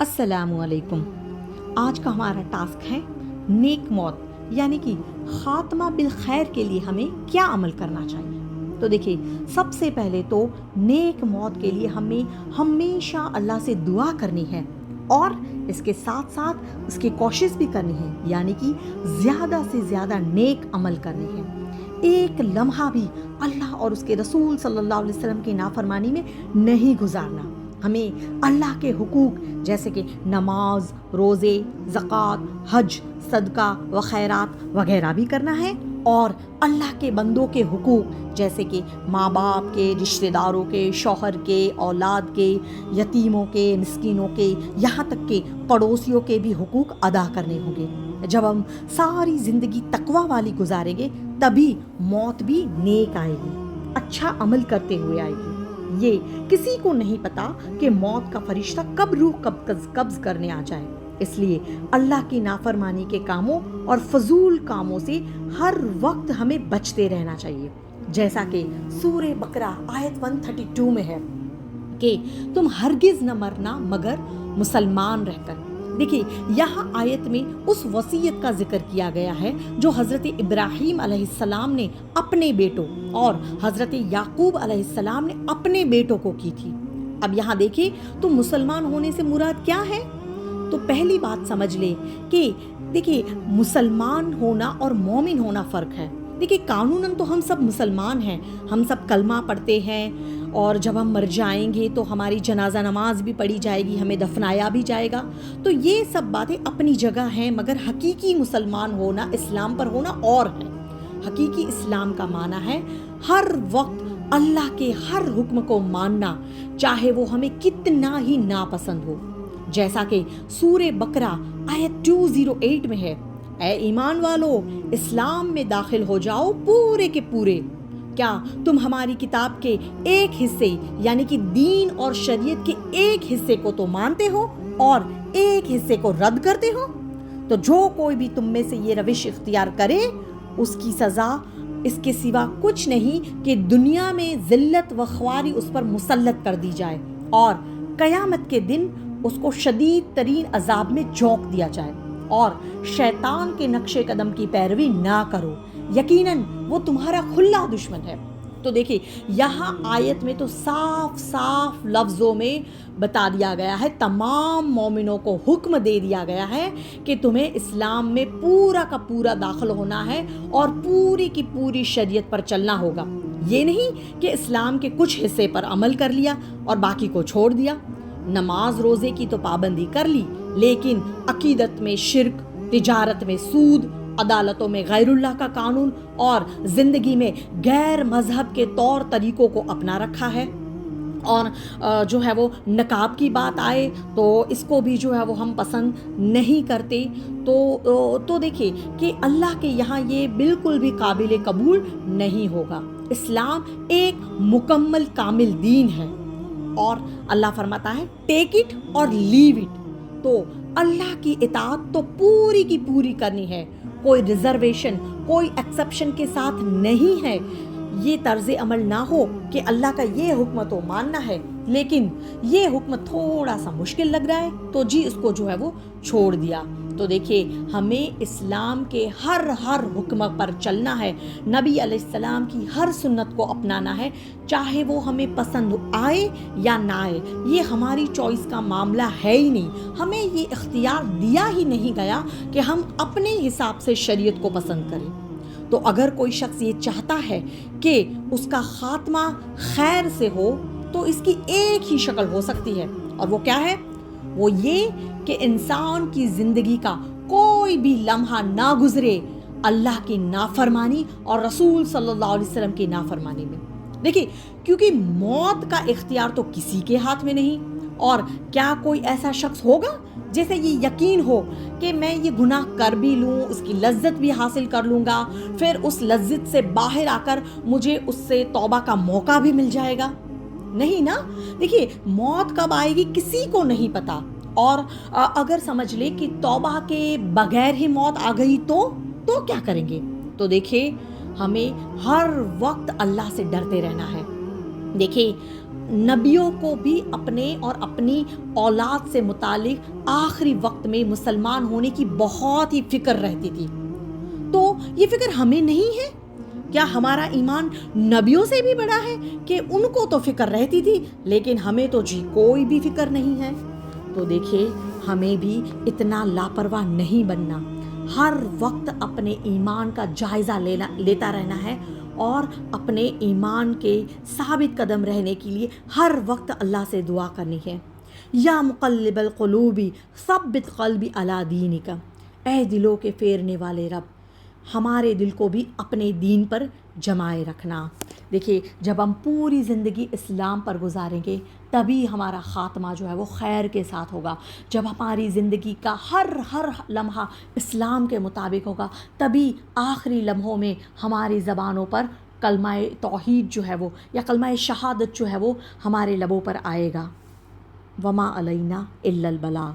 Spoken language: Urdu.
السلام علیکم۔ آج کا ہمارا ٹاسک ہے نیک موت، یعنی کہ خاتمہ بالخیر کے لیے ہمیں کیا عمل کرنا چاہیے۔ تو دیکھیے، سب سے پہلے تو نیک موت کے لیے ہمیں ہمیشہ اللہ سے دعا کرنی ہے اور اس کے ساتھ ساتھ اس کی کوشش بھی کرنی ہے، یعنی کہ زیادہ سے زیادہ نیک عمل کرنے ہیں۔ ایک لمحہ بھی اللہ اور اس کے رسول صلی اللہ علیہ وسلم کی نافرمانی میں نہیں گزارنا۔ ہمیں اللہ کے حقوق جیسے کہ نماز، روزے، زکوٰۃ، حج، صدقہ و خیرات وغیرہ بھی کرنا ہے، اور اللہ کے بندوں کے حقوق جیسے کہ ماں باپ کے، رشتہ داروں کے، شوہر کے، اولاد کے، یتیموں کے، مسکینوں کے، یہاں تک کہ پڑوسیوں کے بھی حقوق ادا کرنے ہوں گے۔ جب ہم ساری زندگی تقوی والی گزاریں گے تبھی موت بھی نیک آئے گی، اچھا عمل کرتے ہوئے آئے گی۔ یہ کسی کو نہیں پتا کہ موت کا فرشتہ کب روح قبض کرنے آ جائے، اس لیے اللہ کی نافرمانی کے کاموں اور فضول کاموں سے ہر وقت ہمیں بچتے رہنا چاہیے، جیسا کہ سورہ بقرہ آیت 132 میں ہے کہ تم ہرگز نہ مرنا مگر مسلمان رہ کر۔ دیکھیے، یہاں آیت میں اس وصیت کا ذکر کیا گیا ہے جو حضرت ابراہیم علیہ السلام نے اپنے بیٹوں اور حضرت یعقوب علیہ السلام نے اپنے بیٹوں کو کی تھی۔ اب یہاں دیکھیے تو مسلمان ہونے سے مراد کیا ہے؟ تو پہلی بات سمجھ لیں کہ دیکھیے، مسلمان ہونا اور مومن ہونا فرق ہے۔ دیکھیے، قانوناً تو ہم سب مسلمان ہیں، ہم سب کلمہ پڑھتے ہیں، اور جب ہم مر جائیں گے تو ہماری جنازہ نماز بھی پڑھی جائے گی، ہمیں دفنایا بھی جائے گا۔ تو یہ سب باتیں اپنی جگہ ہیں، مگر حقیقی مسلمان ہونا، اسلام پر ہونا اور ہے۔ حقیقی اسلام کا معنی ہے ہر وقت اللہ کے ہر حکم کو ماننا، چاہے وہ ہمیں کتنا ہی ناپسند ہو، جیسا کہ سورہ بقرہ آیت 208 میں ہے، اے ایمان والو، اسلام میں داخل ہو جاؤ پورے کے پورے۔ کیا تم ہماری کتاب کے ایک حصے یعنی کہ دین اور شریعت کے ایک حصے کو تو مانتے ہو اور ایک حصے کو رد کرتے ہو؟ تو جو کوئی بھی تم میں سے یہ روش اختیار کرے، اس کی سزا اس کے سوا کچھ نہیں کہ دنیا میں ذلت و خواری اس پر مسلط کر دی جائے اور قیامت کے دن اس کو شدید ترین عذاب میں جھونک دیا جائے، اور شیطان کے نقش قدم کی پیروی نہ کرو، یقیناً وہ تمہارا کھلا دشمن ہے۔ تو دیکھیے، یہاں آیت میں تو صاف صاف لفظوں میں بتا دیا گیا ہے، تمام مومنوں کو حکم دے دیا گیا ہے کہ تمہیں اسلام میں پورا کا پورا داخل ہونا ہے اور پوری کی پوری شریعت پر چلنا ہوگا۔ یہ نہیں کہ اسلام کے کچھ حصے پر عمل کر لیا اور باقی کو چھوڑ دیا۔ نماز روزے کی تو پابندی کر لی، لیکن عقیدت میں شرک، تجارت میں سود، عدالتوں میں غیر اللہ کا قانون اور زندگی میں غیر مذہب کے طور طریقوں کو اپنا رکھا ہے۔ اور جو ہے وہ نقاب کی بات آئے تو اس کو بھی جو ہے وہ ہم پسند نہیں کرتے۔ تو دیکھیں کہ اللہ کے یہاں یہ بالکل بھی قابل قبول نہیں ہوگا۔ اسلام ایک مکمل کامل دین ہے، اور اللہ فرماتا ہے ٹیک اٹ اور لیو اٹ۔ تو اللہ کی اطاعت تو پوری کی پوری کرنی ہے، کوئی ریزرویشن، کوئی ایکسیپشن کے ساتھ نہیں ہے۔ یہ طرز عمل نہ ہو کہ اللہ کا یہ حکم تو ماننا ہے، لیکن یہ حکم تھوڑا سا مشکل لگ رہا ہے تو جی اس کو جو ہے وہ چھوڑ دیا۔ تو دیکھیے، ہمیں اسلام کے ہر حکم پر چلنا ہے، نبی علیہ السلام کی ہر سنت کو اپنانا ہے، چاہے وہ ہمیں پسند آئے یا نہ آئے۔ یہ ہماری چوائس کا معاملہ ہے ہی نہیں، ہمیں یہ اختیار دیا ہی نہیں گیا کہ ہم اپنے حساب سے شریعت کو پسند کریں۔ تو اگر کوئی شخص یہ چاہتا ہے کہ اس کا خاتمہ خیر سے ہو تو اس کی ایک ہی شکل ہو سکتی ہے، اور وہ کیا ہے؟ وہ یہ کہ انسان کی زندگی کا کوئی بھی لمحہ نہ گزرے اللہ کی نافرمانی اور رسول صلی اللہ علیہ وسلم کی نافرمانی میں۔ دیکھیے، کیونکہ موت کا اختیار تو کسی کے ہاتھ میں نہیں، اور کیا کوئی ایسا شخص ہوگا جیسے یہ یقین ہو کہ میں یہ گناہ کر بھی لوں، اس کی لذت بھی حاصل کر لوں گا، پھر اس لذت سے باہر آ کر مجھے اس سے توبہ کا موقع بھی مل جائے گا؟ نہیں نا۔ دیکھیے، موت کب آئے گی کسی کو نہیں پتا، اور اگر سمجھ لے کہ توبہ کے بغیر ہی موت آ گئی تو کیا کریں گے؟ تو دیکھیے، ہمیں ہر وقت اللہ سے ڈرتے رہنا ہے۔ دیکھیے، نبیوں کو بھی اپنے اور اپنی اولاد سے متعلق آخری وقت میں مسلمان ہونے کی بہت ہی فکر رہتی تھی. تو یہ فکر ہمیں نہیں ہے؟ کیا ہمارا ایمان نبیوں سے بھی بڑا ہے کہ ان کو تو فکر رہتی تھی لیکن ہمیں تو جی کوئی بھی فکر نہیں ہے؟ تو دیکھیں ہمیں بھی اتنا لاپرواہ نہیں بننا، ہر وقت اپنے ایمان کا جائزہ لیتا رہنا ہے اور اپنے ایمان کے ثابت قدم رہنے کے لیے ہر وقت اللہ سے دعا کرنی ہے. یا مقلب القلوب ثبت قلبی علی دینک، اے دلوں کے پھیرنے والے رب ہمارے دل کو بھی اپنے دین پر جمائے رکھنا. دیکھیے جب ہم پوری زندگی اسلام پر گزاریں گے تبھی ہمارا خاتمہ جو ہے وہ خیر کے ساتھ ہوگا. جب ہماری زندگی کا ہر لمحہ اسلام کے مطابق ہوگا تبھی آخری لمحوں میں ہماری زبانوں پر کلمہ توحید جو ہے وہ یا کلمہ شہادت جو ہے وہ ہمارے لبوں پر آئے گا. وما علینا الا البلاغ.